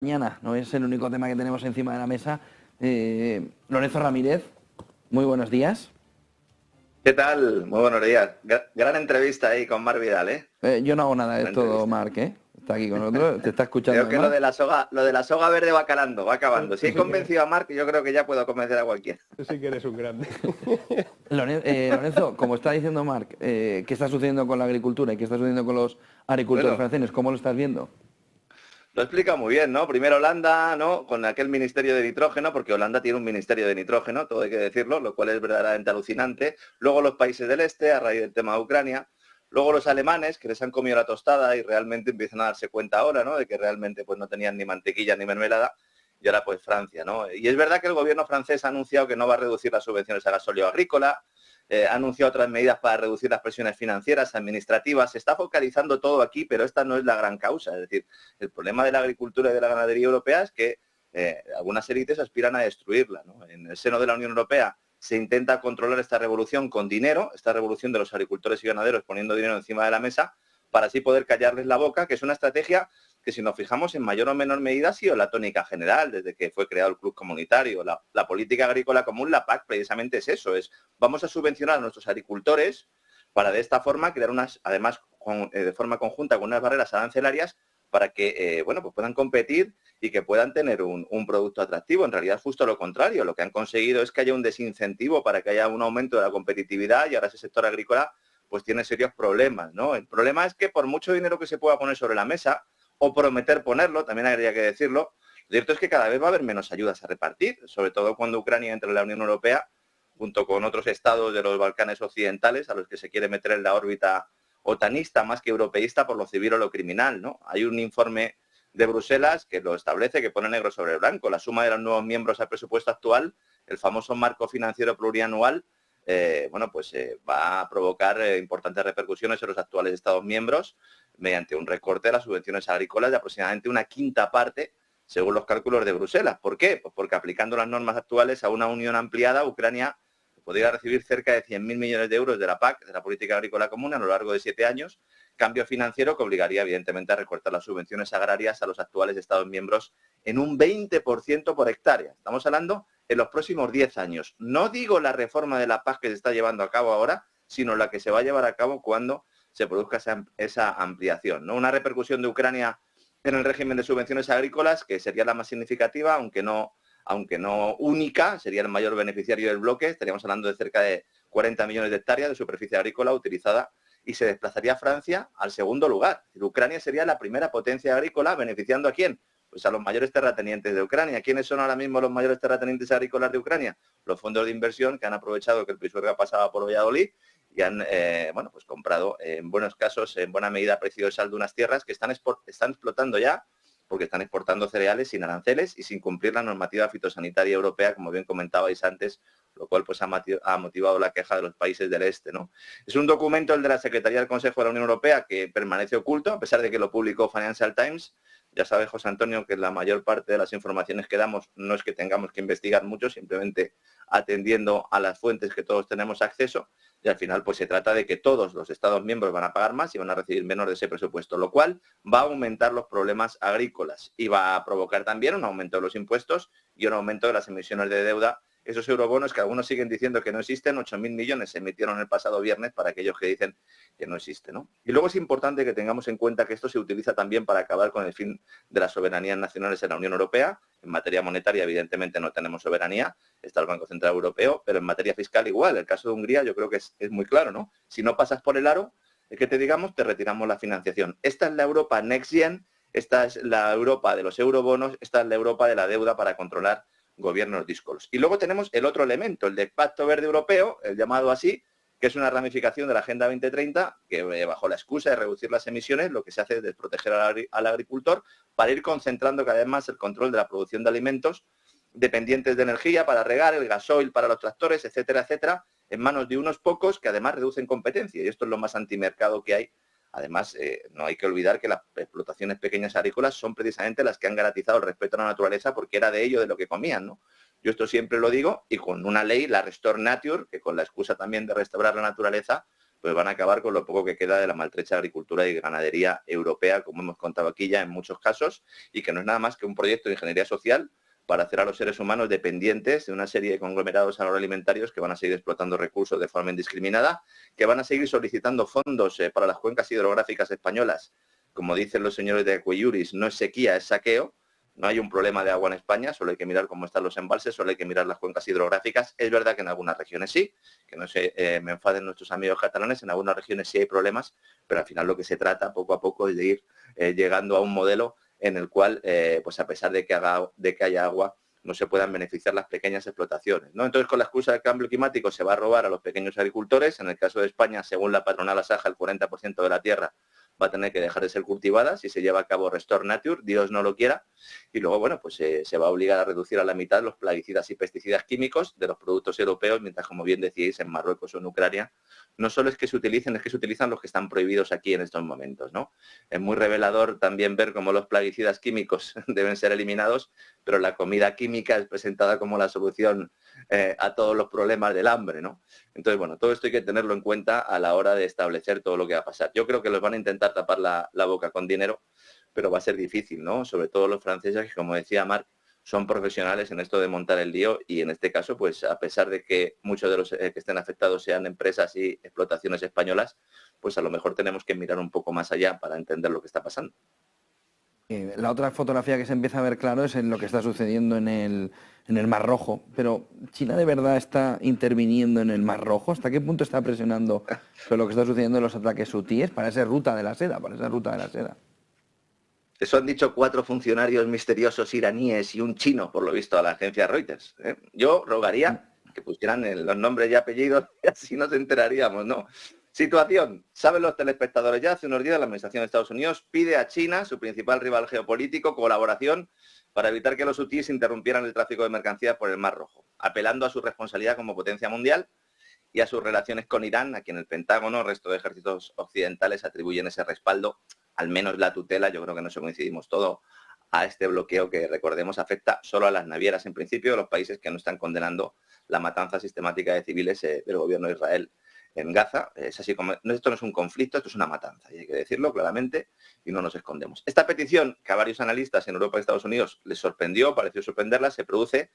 Mañana no es el único tema que tenemos encima de la mesa. Lorenzo Ramírez, muy buenos días. ¿Qué tal? Muy buenos días. Gran entrevista ahí con Marc Vidal, ¿eh? Yo no hago nada, Gran es todo entrevista. Marc, ¿eh? Está aquí con nosotros, te está escuchando Creo que además. lo de la soga verde va calando, va acabando. Si he convencido a Marc, yo creo que ya puedo convencer a cualquiera. Tú sí que eres un grande. Lorenzo, como está diciendo Marc, ¿qué está sucediendo con la agricultura y qué está sucediendo con los agricultores Bueno, franceses? ¿Cómo lo estás viendo? lo explica muy bien, ¿no? Primero Holanda, ¿no? Con aquel ministerio de nitrógeno, porque Holanda tiene un ministerio de nitrógeno, todo hay que decirlo, lo cual es verdaderamente alucinante. Luego los países del este, a raíz del tema de Ucrania. Luego los alemanes, que les han comido la tostada y realmente empiezan a darse cuenta ahora, ¿no? De que realmente pues no tenían ni mantequilla ni mermelada. Y ahora pues Francia, ¿no? Y es verdad que el gobierno francés ha anunciado que no va a reducir las subvenciones a gasóleo agrícola, ha anunciado otras medidas para reducir las presiones financieras, administrativas. Se está focalizando todo aquí, pero esta no es la gran causa. Es decir, el problema de la agricultura y de la ganadería europea es que algunas élites aspiran a destruirla, ¿no? En el seno de la Unión Europea se intenta controlar esta revolución con dinero, esta revolución de los agricultores y ganaderos poniendo dinero encima de la mesa para así poder callarles la boca, que es una estrategia que, si nos fijamos, en mayor o menor medida ha sido la tónica general desde que fue creado el Club Comunitario. La política agrícola común, la PAC, precisamente es eso, es vamos a subvencionar a nuestros agricultores para de esta forma crear unas, además de forma conjunta con unas barreras arancelarias para que pues puedan competir y que puedan tener un producto atractivo. En realidad es justo lo contrario. Lo que han conseguido es que haya un desincentivo para que haya un aumento de la competitividad y ahora ese sector agrícola pues tiene serios problemas, ¿no? El problema es que por mucho dinero que se pueda poner sobre la mesa o prometer ponerlo, también habría que decirlo, lo cierto es que cada vez va a haber menos ayudas a repartir, sobre todo cuando Ucrania entre en la Unión Europea, junto con otros estados de los Balcanes occidentales a los que se quiere meter en la órbita otanista más que europeísta por lo civil o lo criminal, ¿no? Hay un informe de Bruselas que lo establece, que pone negro sobre blanco. La suma de los nuevos miembros al presupuesto actual, el famoso marco financiero plurianual, va a provocar importantes repercusiones en los actuales Estados miembros mediante un recorte de las subvenciones agrícolas de aproximadamente una quinta parte, según los cálculos de Bruselas. ¿Por qué? Pues porque aplicando las normas actuales a una unión ampliada, Ucrania podría recibir cerca de 100.000 millones de euros de la PAC, de la Política Agrícola Común, a lo largo de 7 años, cambio financiero que obligaría, evidentemente, a recortar las subvenciones agrarias a los actuales Estados miembros en un 20% por hectárea. Estamos hablando en los próximos 10 años. No digo la reforma de la PAC que se está llevando a cabo ahora, sino la que se va a llevar a cabo cuando se produzca esa ampliación, ¿no? Una repercusión de Ucrania en el régimen de subvenciones agrícolas, que sería la más significativa, aunque no única, sería el mayor beneficiario del bloque. Estaríamos hablando de cerca de 40 millones de hectáreas de superficie agrícola utilizada y se desplazaría a Francia al segundo lugar. Ucrania sería la primera potencia agrícola, beneficiando ¿a quién? Pues a los mayores terratenientes de Ucrania. ¿Quiénes son ahora mismo los mayores terratenientes agrícolas de Ucrania? Los fondos de inversión que han aprovechado que el Pisuerga pasaba por Valladolid y han comprado en buenos casos, en buena medida, a precio de saldo unas tierras que están explotando ya, porque están exportando cereales sin aranceles y sin cumplir la normativa fitosanitaria europea, como bien comentabais antes, lo cual pues ha motivado la queja de los países del este, ¿no? Es un documento, el de la Secretaría del Consejo de la Unión Europea, que permanece oculto, a pesar de que lo publicó Financial Times. Ya sabe, José Antonio, que la mayor parte de las informaciones que damos no es que tengamos que investigar mucho, simplemente atendiendo a las fuentes que todos tenemos acceso, y al final pues se trata de que todos los Estados miembros van a pagar más y van a recibir menos de ese presupuesto, lo cual va a aumentar los problemas agrícolas y va a provocar también un aumento de los impuestos y un aumento de las emisiones de deuda. Esos eurobonos que algunos siguen diciendo que no existen, 8.000 millones se emitieron el pasado viernes para aquellos que dicen que no existe, ¿no? Y luego es importante que tengamos en cuenta que esto se utiliza también para acabar con el fin de las soberanías nacionales en la Unión Europea. En materia monetaria, evidentemente, no tenemos soberanía, está el Banco Central Europeo, pero en materia fiscal igual. El caso de Hungría yo creo que es muy claro, ¿no? Si no pasas por el aro, que te digamos, te retiramos la financiación. Esta es la Europa Next Gen, esta es la Europa de los eurobonos, esta es la Europa de la deuda para controlar gobiernos díscolos. Y luego tenemos el otro elemento, el del Pacto Verde Europeo, el llamado así, que es una ramificación de la Agenda 2030, que bajo la excusa de reducir las emisiones, lo que se hace es desproteger al agricultor para ir concentrando cada vez más el control de la producción de alimentos dependientes de energía para regar, el gasoil para los tractores, etcétera, etcétera, en manos de unos pocos que además reducen competencia. Y esto es lo más antimercado que hay. Además, no hay que olvidar que las explotaciones pequeñas agrícolas son precisamente las que han garantizado el respeto a la naturaleza porque era de ello de lo que comían, ¿no? Yo esto siempre lo digo y con una ley, la Restore Nature, que con la excusa también de restaurar la naturaleza, pues van a acabar con lo poco que queda de la maltrecha agricultura y ganadería europea, como hemos contado aquí ya en muchos casos, y que no es nada más que un proyecto de ingeniería social para hacer a los seres humanos dependientes de una serie de conglomerados agroalimentarios que van a seguir explotando recursos de forma indiscriminada, que van a seguir solicitando fondos para las cuencas hidrográficas españolas. Como dicen los señores de Acuiuris, no es sequía, es saqueo. No hay un problema de agua en España, solo hay que mirar cómo están los embalses, solo hay que mirar las cuencas hidrográficas. Es verdad que en algunas regiones sí, que no se me enfaden nuestros amigos catalanes, en algunas regiones sí hay problemas, pero al final lo que se trata poco a poco es de ir llegando a un modelo en el cual, pues a pesar de que haya agua, no se puedan beneficiar las pequeñas explotaciones, ¿no? Entonces, con la excusa del cambio climático se va a robar a los pequeños agricultores. En el caso de España, según la patronal Asaja, el 40% de la tierra va a tener que dejar de ser cultivada si se lleva a cabo Restore Nature, Dios no lo quiera, y luego, bueno, pues se va a obligar a reducir a la mitad los plaguicidas y pesticidas químicos de los productos europeos, mientras, como bien decíais, en Marruecos o en Ucrania, no solo es que se utilicen, es que se utilizan los que están prohibidos aquí en estos momentos, ¿no? Es muy revelador también ver cómo los plaguicidas químicos deben ser eliminados, pero la comida química es presentada como la solución a todos los problemas del hambre, ¿no? Entonces, bueno, todo esto hay que tenerlo en cuenta a la hora de establecer todo lo que va a pasar. Yo creo que los van a intentar tapar la boca con dinero, pero va a ser difícil, ¿no? Sobre todo los franceses, que, como decía Marc, son profesionales en esto de montar el lío, y en este caso, pues a pesar de que muchos de los que estén afectados sean empresas y explotaciones españolas, pues a lo mejor tenemos que mirar un poco más allá para entender lo que está pasando. La otra fotografía que se empieza a ver claro es en lo que está sucediendo en el Mar Rojo. Pero ¿China de verdad está interviniendo en el Mar Rojo? ¿Hasta qué punto está presionando sobre lo que está sucediendo en los ataques hutíes para esa ruta de la seda, Eso han dicho 4 funcionarios misteriosos iraníes y un chino, por lo visto, a la agencia Reuters, ¿eh? Yo rogaría que pusieran los nombres y apellidos y así nos enteraríamos, ¿no? Situación. Saben los telespectadores ya, hace unos días la Administración de Estados Unidos pide a China, su principal rival geopolítico, colaboración para evitar que los hutíes interrumpieran el tráfico de mercancías por el Mar Rojo, apelando a su responsabilidad como potencia mundial y a sus relaciones con Irán, a quien el Pentágono, el resto de ejércitos occidentales atribuyen ese respaldo, al menos la tutela. Yo creo que no se coincidimos todo, a este bloqueo que, recordemos, afecta solo a las navieras, en principio, de los países que no están condenando la matanza sistemática de civiles del gobierno de Israel en Gaza. Es así como, esto no es un conflicto, esto es una matanza, y hay que decirlo claramente y no nos escondemos. Esta petición, que a varios analistas en Europa y Estados Unidos les sorprendió, pareció sorprenderla, se produce,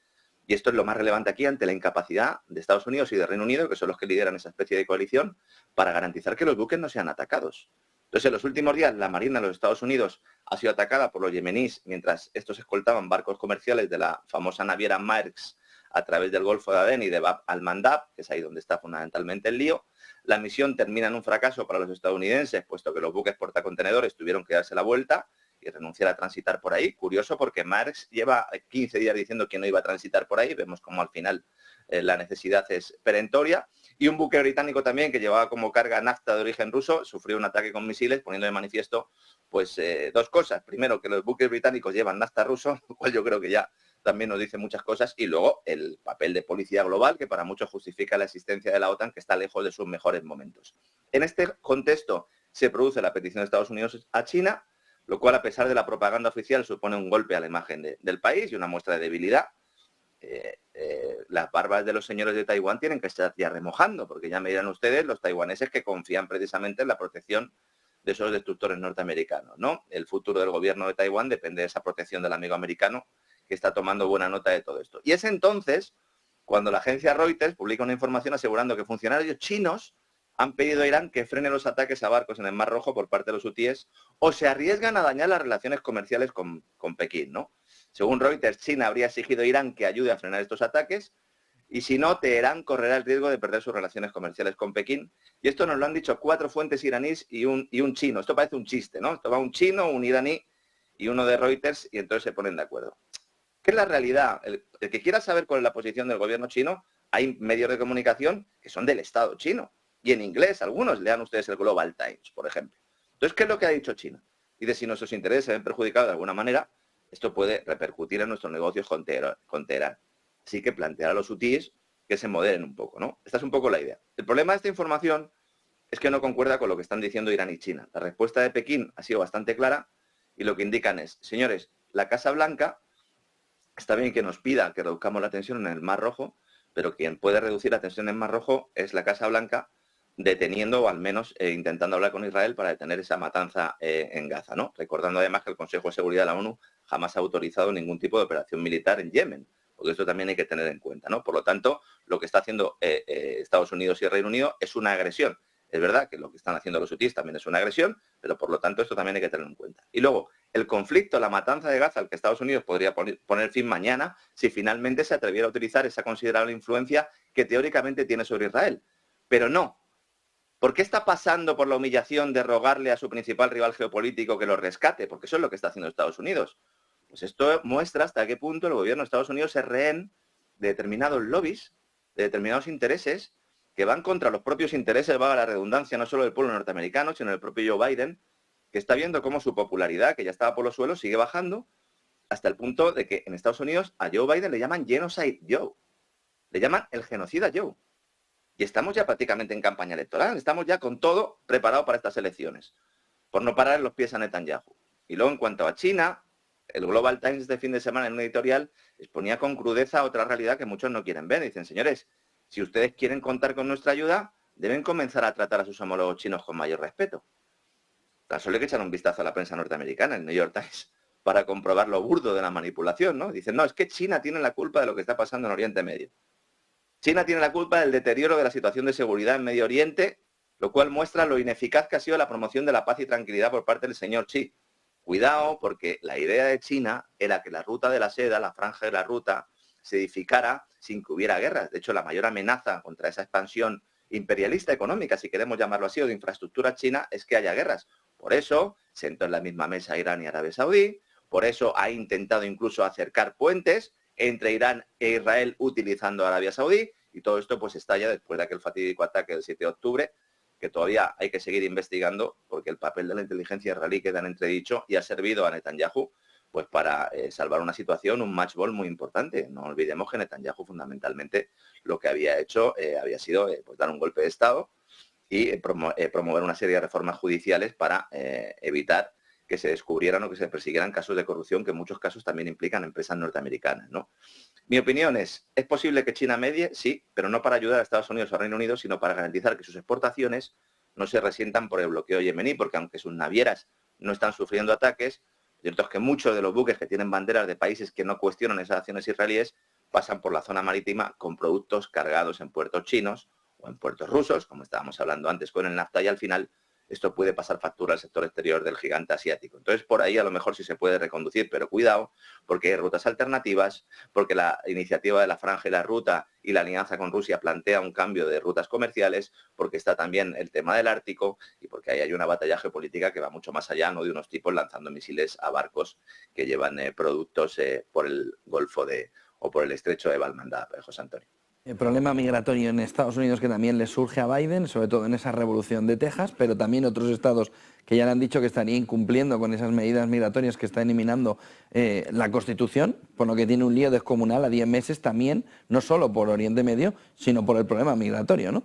y esto es lo más relevante aquí, ante la incapacidad de Estados Unidos y de Reino Unido, que son los que lideran esa especie de coalición, para garantizar que los buques no sean atacados. Entonces, en los últimos días, la Marina de los Estados Unidos ha sido atacada por los yemeníes mientras estos escoltaban barcos comerciales de la famosa naviera Maersk a través del Golfo de Adén y de Bab al-Mandab, que es ahí donde está fundamentalmente el lío. La misión termina en un fracaso para los estadounidenses, puesto que los buques portacontenedores tuvieron que darse la vuelta y renunciar a transitar por ahí. Curioso, porque Maersk lleva 15 días diciendo que no iba a transitar por ahí. Vemos como al final la necesidad es perentoria. Y un buque británico también, que llevaba como carga nafta de origen ruso, sufrió un ataque con misiles, poniendo de manifiesto pues 2 cosas. Primero, que los buques británicos llevan nafta ruso, lo cual yo creo que ya también nos dice muchas cosas. Y luego el papel de policía global, que para muchos justifica la existencia de la OTAN, que está lejos de sus mejores momentos. En este contexto se produce la petición de Estados Unidos a China, lo cual, a pesar de la propaganda oficial, supone un golpe a la imagen del país y una muestra de debilidad. Las barbas de los señores de Taiwán tienen que estar ya remojando, porque ya me dirán ustedes, los taiwaneses, que confían precisamente en la protección de esos destructores norteamericanos, ¿no? El futuro del gobierno de Taiwán depende de esa protección del amigo americano, que está tomando buena nota de todo esto. Y es entonces cuando la agencia Reuters publica una información asegurando que funcionarios chinos han pedido a Irán que frene los ataques a barcos en el Mar Rojo por parte de los hutíes, o se arriesgan a dañar las relaciones comerciales con Pekín, ¿no? Según Reuters, China habría exigido a Irán que ayude a frenar estos ataques, y si no, Teherán correrá el riesgo de perder sus relaciones comerciales con Pekín. Y esto nos lo han dicho 4 fuentes iraníes y un chino. Esto parece un chiste, ¿no? Esto va un chino, un iraní y uno de Reuters, y entonces se ponen de acuerdo. ¿Qué es la realidad? El que quiera saber cuál es la posición del gobierno chino, hay medios de comunicación que son del Estado chino, y en inglés algunos. Lean ustedes el Global Times, por ejemplo. Entonces, ¿qué es lo que ha dicho China? Dice, si nuestros intereses se ven perjudicados de alguna manera, esto puede repercutir en nuestros negocios con Teherán. Así que plantear a los hutíes que se moderen un poco, ¿no? Esta es un poco la idea. El problema de esta información es que no concuerda con lo que están diciendo Irán y China. La respuesta de Pekín ha sido bastante clara, y lo que indican es, señores, la Casa Blanca está bien que nos pida que reduzcamos la tensión en el Mar Rojo, pero quien puede reducir la tensión en el Mar Rojo es la Casa Blanca, deteniendo o al menos intentando hablar con Israel para detener esa matanza en Gaza, ¿no? Recordando además que el Consejo de Seguridad de la ONU jamás ha autorizado ningún tipo de operación militar en Yemen, porque esto también hay que tener en cuenta, ¿no? Por lo tanto, lo que está haciendo Estados Unidos y el Reino Unido es una agresión. Es verdad que lo que están haciendo los hutíes también es una agresión, pero por lo tanto esto también hay que tenerlo en cuenta. Y luego, el conflicto, la matanza de Gaza, al que Estados Unidos podría poner fin mañana si finalmente se atreviera a utilizar esa considerable influencia que teóricamente tiene sobre Israel. Pero no. ¿Por qué está pasando por la humillación de rogarle a su principal rival geopolítico que lo rescate? Porque eso es lo que está haciendo Estados Unidos. Pues esto muestra hasta qué punto el gobierno de Estados Unidos es rehén de determinados lobbies, de determinados intereses que van contra los propios intereses, valga la redundancia, no solo del pueblo norteamericano, sino del propio Joe Biden, que está viendo cómo su popularidad, que ya estaba por los suelos, sigue bajando hasta el punto de que en Estados Unidos a Joe Biden le llaman Genocide Joe, le llaman el genocida Joe. Y estamos ya prácticamente en campaña electoral, estamos ya con todo preparado para estas elecciones, por no parar en los pies a Netanyahu. Y luego, en cuanto a China, el Global Times de fin de semana en un editorial exponía con crudeza otra realidad que muchos no quieren ver. Dicen, señores, si ustedes quieren contar con nuestra ayuda, deben comenzar a tratar a sus homólogos chinos con mayor respeto. Tan solo hay que echar un vistazo a la prensa norteamericana, el New York Times, para comprobar lo burdo de la manipulación, ¿no? Dicen, no, es que China tiene la culpa de lo que está pasando en Oriente Medio. China tiene la culpa del deterioro de la situación de seguridad en Medio Oriente, lo cual muestra lo ineficaz que ha sido la promoción de la paz y tranquilidad por parte del señor Xi. Cuidado, porque la idea de China era que la ruta de la seda, la franja de la ruta, se edificara sin que hubiera guerras. De hecho, la mayor amenaza contra esa expansión imperialista económica, si queremos llamarlo así, o de infraestructura china, es que haya guerras. Por eso sentó en la misma mesa Irán y Arabia Saudí, por eso ha intentado incluso acercar puentes entre Irán e Israel utilizando Arabia Saudí, y todo esto pues estalla después de aquel fatídico ataque del 7 de octubre, que todavía hay que seguir investigando, porque el papel de la inteligencia israelí queda en entredicho y ha servido a Netanyahu pues para salvar una situación, un match ball muy importante. No olvidemos que Netanyahu fundamentalmente lo que había hecho había sido pues dar un golpe de Estado y promover una serie de reformas judiciales para evitar que se descubrieran o que se persiguieran casos de corrupción que en muchos casos también implican empresas norteamericanas, ¿no? Mi opinión es posible que China medie? Sí, pero no para ayudar a Estados Unidos o a Reino Unido, sino para garantizar que sus exportaciones no se resientan por el bloqueo yemení, porque aunque sus navieras no están sufriendo ataques, cierto es que muchos de los buques que tienen banderas de países que no cuestionan esas acciones israelíes pasan por la zona marítima con productos cargados en puertos chinos o en puertos rusos, como estábamos hablando antes con el NAFTA, y al final esto puede pasar factura al sector exterior del gigante asiático. Entonces, por ahí a lo mejor sí se puede reconducir, pero cuidado, porque hay rutas alternativas, porque la iniciativa de la Franja y la Ruta y la alianza con Rusia plantea un cambio de rutas comerciales, porque está también el tema del Ártico y porque ahí hay una batalla geopolítica que va mucho más allá, ¿no?, de unos tipos lanzando misiles a barcos que llevan productos por el Golfo o por el Estrecho de Bab el-Mandab, José Antonio. El problema migratorio en Estados Unidos que también le surge a Biden, sobre todo en esa revolución de Texas, pero también otros estados que ya le han dicho que estarían incumpliendo con esas medidas migratorias que está eliminando la Constitución, por lo que tiene un lío descomunal a 10 meses también, no solo por Oriente Medio, sino por el problema migratorio, ¿no?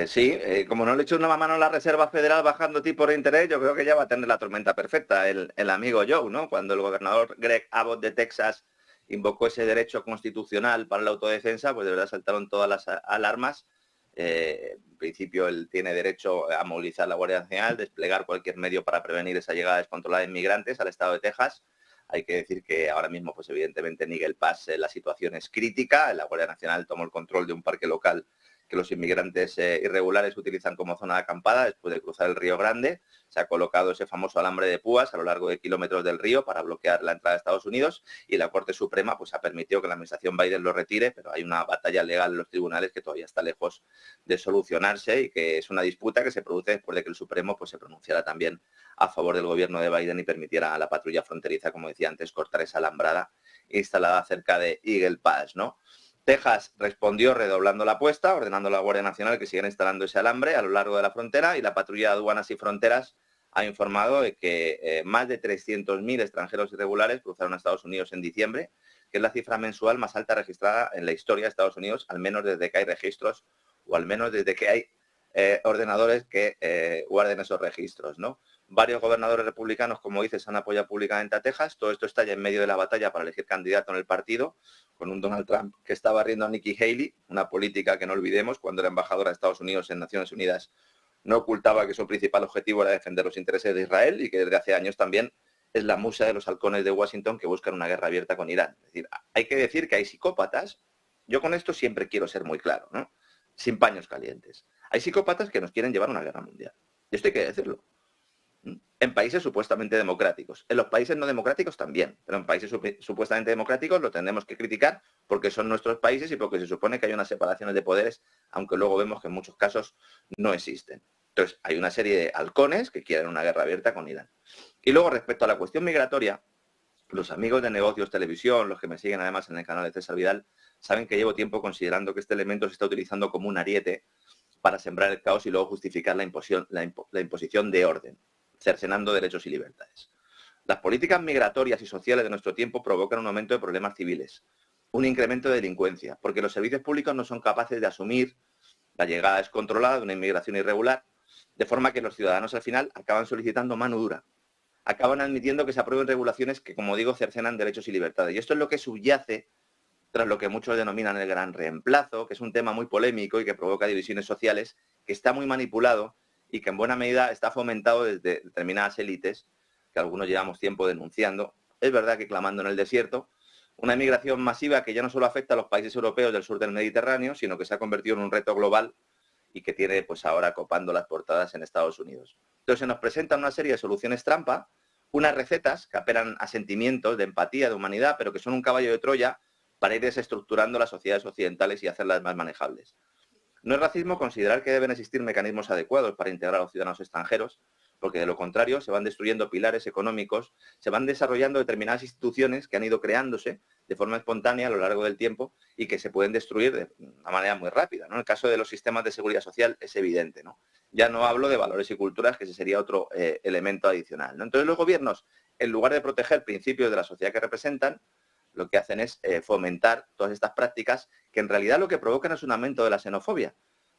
Sí, como no le echó una mano a la Reserva Federal bajando tipos de interés, yo creo que ya va a tener la tormenta perfecta el amigo Joe, ¿no? Cuando el gobernador Greg Abbott de Texas invocó ese derecho constitucional para la autodefensa, pues de verdad saltaron todas las alarmas. En principio él tiene derecho a movilizar la Guardia Nacional, desplegar cualquier medio para prevenir esa llegada descontrolada de inmigrantes al estado de Texas. Hay que decir que ahora mismo, pues evidentemente en Eagle Pass la situación es crítica. La Guardia Nacional tomó el control de un parque local que los inmigrantes irregulares utilizan como zona de acampada después de cruzar el Río Grande. Se ha colocado ese famoso alambre de púas a lo largo de kilómetros del río para bloquear la entrada de Estados Unidos, y la Corte Suprema pues ha permitido que la administración Biden lo retire, pero hay una batalla legal en los tribunales que todavía está lejos de solucionarse y que es una disputa que se produce después de que el Supremo pues se pronunciara también a favor del gobierno de Biden y permitiera a la patrulla fronteriza, como decía antes, cortar esa alambrada instalada cerca de Eagle Pass, ¿no? Texas respondió redoblando la apuesta, ordenando a la Guardia Nacional que siguiera instalando ese alambre a lo largo de la frontera, y la Patrulla de Aduanas y Fronteras ha informado de que más de 300.000 extranjeros irregulares cruzaron a Estados Unidos en diciembre, que es la cifra mensual más alta registrada en la historia de Estados Unidos, al menos desde que hay registros o al menos desde que hay ordenadores que guarden esos registros, ¿no? Varios gobernadores republicanos, como dices, han apoyado públicamente a Texas. Todo esto está ya en medio de la batalla para elegir candidato en el partido, con un Donald Trump que está barriendo a Nikki Haley, una política que no olvidemos, cuando era embajadora de Estados Unidos en Naciones Unidas, no ocultaba que su principal objetivo era defender los intereses de Israel y que desde hace años también es la musa de los halcones de Washington que buscan una guerra abierta con Irán. Es decir, hay que decir que hay psicópatas, yo con esto siempre quiero ser muy claro, ¿no? Sin paños calientes. Hay psicópatas que nos quieren llevar a una guerra mundial. Y esto hay que decirlo. En países supuestamente democráticos. En los países no democráticos también, pero en países supuestamente democráticos lo tendremos que criticar porque son nuestros países y porque se supone que hay unas separaciones de poderes, aunque luego vemos que en muchos casos no existen. Entonces, hay una serie de halcones que quieren una guerra abierta con Irán. Y luego, respecto a la cuestión migratoria, los amigos de Negocios Televisión, los que me siguen además en el canal de César Vidal, saben que llevo tiempo considerando que este elemento se está utilizando como un ariete para sembrar el caos y luego justificar la imposición de orden, cercenando derechos y libertades. Las políticas migratorias y sociales de nuestro tiempo provocan un aumento de problemas civiles, un incremento de delincuencia, porque los servicios públicos no son capaces de asumir la llegada descontrolada de una inmigración irregular, de forma que los ciudadanos al final acaban solicitando mano dura, acaban admitiendo que se aprueben regulaciones que, como digo, cercenan derechos y libertades. Y esto es lo que subyace tras lo que muchos denominan el gran reemplazo, que es un tema muy polémico y que provoca divisiones sociales, que está muy manipulado y que en buena medida está fomentado desde determinadas élites, que algunos llevamos tiempo denunciando. Es verdad que clamando en el desierto, una inmigración masiva que ya no solo afecta a los países europeos del sur del Mediterráneo, sino que se ha convertido en un reto global y que tiene pues ahora copando las portadas en Estados Unidos. Entonces se nos presentan una serie de soluciones trampa, unas recetas que apelan a sentimientos de empatía, de humanidad, pero que son un caballo de Troya para ir desestructurando las sociedades occidentales y hacerlas más manejables. No es racismo considerar que deben existir mecanismos adecuados para integrar a los ciudadanos extranjeros, porque de lo contrario se van destruyendo pilares económicos, se van desarrollando determinadas instituciones que han ido creándose de forma espontánea a lo largo del tiempo y que se pueden destruir de una manera muy rápida, ¿no? En el caso de los sistemas de seguridad social es evidente, ¿no? Ya no hablo de valores y culturas, que ese sería otro elemento adicional, ¿no? Entonces los gobiernos, en lugar de proteger principios de la sociedad que representan, lo que hacen es fomentar todas estas prácticas que en realidad lo que provocan es un aumento de la xenofobia.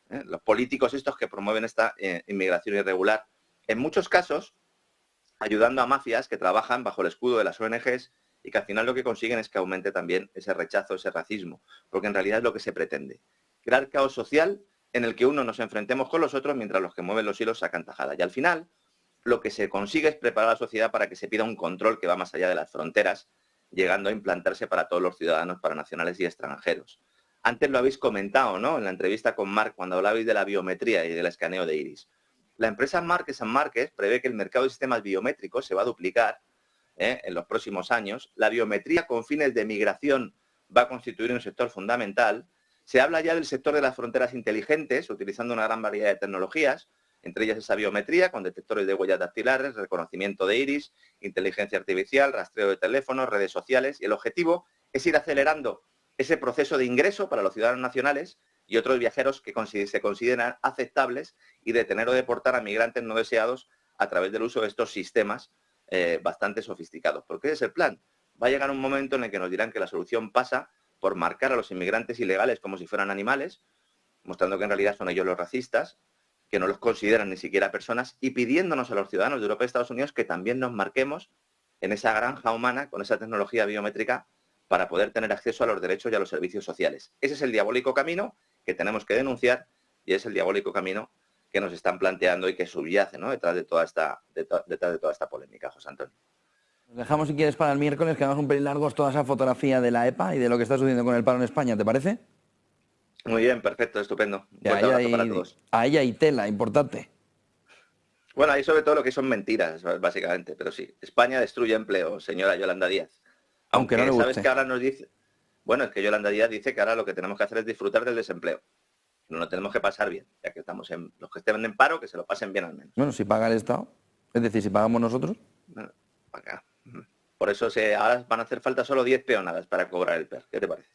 Los políticos estos que promueven esta inmigración irregular, en muchos casos ayudando a mafias que trabajan bajo el escudo de las ONGs y que al final lo que consiguen es que aumente también ese rechazo, ese racismo, porque en realidad es lo que se pretende. Crear caos social en el que uno nos enfrentemos con los otros mientras los que mueven los hilos sacan tajada. Y al final lo que se consigue es preparar a la sociedad para que se pida un control que va más allá de las fronteras, llegando a implantarse para todos los ciudadanos, para nacionales y extranjeros. Antes lo habéis comentado, ¿no? En la entrevista con Marc, cuando hablabais de la biometría y del escaneo de iris. La empresa Marques & Marquez prevé que el mercado de sistemas biométricos se va a duplicar en los próximos años. La biometría con fines de migración va a constituir un sector fundamental. Se habla ya del sector de las fronteras inteligentes, utilizando una gran variedad de tecnologías, entre ellas esa biometría con detectores de huellas dactilares, reconocimiento de iris, inteligencia artificial, rastreo de teléfonos, redes sociales. Y el objetivo es ir acelerando ese proceso de ingreso para los ciudadanos nacionales y otros viajeros que se consideran aceptables y detener o deportar a migrantes no deseados a través del uso de estos sistemas bastante sofisticados. Porque ese es el plan. Va a llegar un momento en el que nos dirán que la solución pasa por marcar a los inmigrantes ilegales como si fueran animales, mostrando que en realidad son ellos los racistas, que no los consideran ni siquiera personas, y pidiéndonos a los ciudadanos de Europa y Estados Unidos que también nos marquemos en esa granja humana con esa tecnología biométrica para poder tener acceso a los derechos y a los servicios sociales. Ese es el diabólico camino que tenemos que denunciar y es el diabólico camino que nos están planteando y que subyace, ¿no? detrás de toda esta polémica, José Antonio. Nos dejamos, si quieres, para el miércoles, que vamos un pelín largos, toda esa fotografía de la EPA y de lo que está sucediendo con el paro en España, ¿te parece? Muy bien, perfecto, estupendo. Un fuerte abrazo para todos. Ahí hay tela, importante. Bueno, ahí sobre todo lo que son mentiras, básicamente, pero sí. España destruye empleo, señora Yolanda Díaz. Aunque no le guste. ¿Sabes que ahora nos dice? Bueno, es que Yolanda Díaz dice que ahora lo que tenemos que hacer es disfrutar del desempleo. No lo tenemos que pasar bien, ya que estamos los que estén en paro, que se lo pasen bien al menos. Bueno, si paga el Estado, es decir, si pagamos nosotros. Bueno, acá. Por eso ahora van a hacer falta solo 10 peonadas para cobrar el PER. ¿Qué te parece?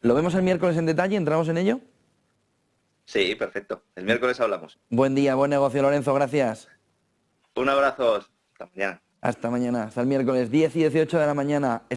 ¿Lo vemos el miércoles en detalle? ¿Entramos en ello? Sí, perfecto. El miércoles hablamos. Buen día, buen negocio, Lorenzo, gracias. Un abrazo. Hasta mañana. Hasta mañana, hasta el miércoles 10 y 18 de la mañana.